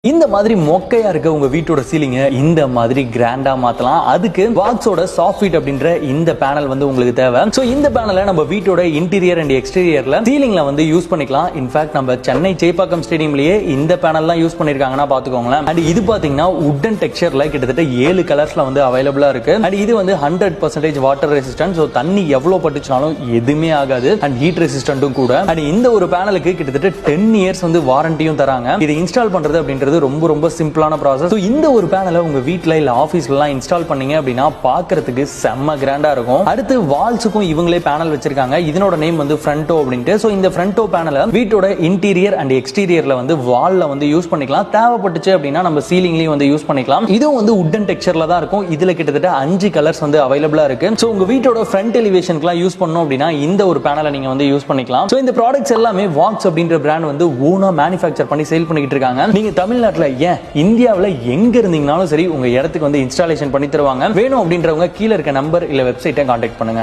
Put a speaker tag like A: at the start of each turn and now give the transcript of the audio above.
A: இந்த மாதிரி மொக்கையா இருக்க உங்க வீட்டோட சீலிங்க இந்த மாதிரி கிராண்டா மாத்தலாம். அதுக்கு வாக்ஸோட சாஃப்ட் அப்படின்ற இந்த பேனல் வந்து உங்களுக்கு தேவை. சோ இந்த பேனலை நம்ம வீட்டோட இன்டீரியர் அண்ட் எக்ஸ்டீரியர்ல சீலிங்ல வந்து யூஸ் பண்ணிக்கலாம். இன்ஃபேக்ட் நம்ம சென்னை சேப்பாக்கம் ஸ்டேடியம்லயே இந்த பேனல் தான் யூஸ் பண்ணிருக்காங்கன்னா பாத்துக்கோங்களேன். அண்ட் இது பாத்தீங்கன்னா வுட்டன் டெக்ஸ்சர்ல கிட்டத்தட்ட 7 கலர்ஸ்ல வந்து அவைலபிளா இருக்கு. அண்ட் இது வந்து 100% வாட்டர் ரெசிஸ்டன்ட். சோ தண்ணி எவ்வளவு பட்டுச்சுனாலும் எதுவுமே ஆகாது. அண்ட் ஹீட் ரெசிஸ்டன்ட்டும் கூட. அண்ட் இந்த ஒரு பேனலுக்கு கிட்டத்தட்ட 10 இயர்ஸ் வந்து வாரண்டியும் தராங்க. இதை இன்ஸ்டால் பண்றது அப்படின்றது ரொம்ப சிம்பிளான ப்ராசஸ். இந்த ஒரு பேனலை உங்க வீட்ல இல்ல ஆபீஸ்ல எல்லாம் இன்ஸ்டால் பண்ணீங்க அப்படின்னா பார்க்கிறதுக்கு செம்ம கிராண்டா இருக்கும். அடுத்து வால்ஸுக்கும் இவங்களே பேனல் வச்சிருக்காங்க. இதனோட நேம் வந்து ஃப்ரண்டோ அப்படின்ட்டு. சோ இந்த ஃப்ரண்டோ பேனலை வீட்டோட இன்டீரியர் அண்ட் எக்ஸ்டீரியர்ல வந்து வால்ல வந்து யூஸ் பண்ணிக்கலாம். தேவைப்பட்டுச்சு அப்படின்னா நம்ம சீலிங்லயும் வந்து யூஸ் பண்ணிக்கலாம். இதுவும் வந்து வுட்டன் டெக்ஸ்சர்ல தான் இருக்கும். இதுல கிட்டத்தட்ட 5 கலர்ஸ் வந்து அவைலபிளா இருக்கு. சோ உங்க வீட்டோட ஃப்ரண்ட் எலிவேஷனுக்குலாம் யூஸ் பண்ணணும் அப்படின்னா இந்த ஒரு பேனலை நீங்க வந்து யூஸ் பண்ணிக்கலாம். சோ இந்த ப்ராடக்ட்ஸ் எல்லாமே வாக்ஸ் அப்படின்ற பிராண்ட் வந்து ஓனா மேனுஃபேக்சர் பண்ணி சேல் பண்ணிட்டு இருக்காங்க. நீங்க தமிழ்நாட்டுல ஏன் இந்தியாவில் எங்க இருந்தீங்கனாலும் சரி உங்க இடத்துக்கு வந்து இன்ஸ்டாலேஷன் பண்ணி தருவாங்க. வேணும் அப்படின்றவங்க கீழே இருக்க நம்பர் இல்ல வெப்சைட்டை கான்டாக்ட் பண்ணுங்க.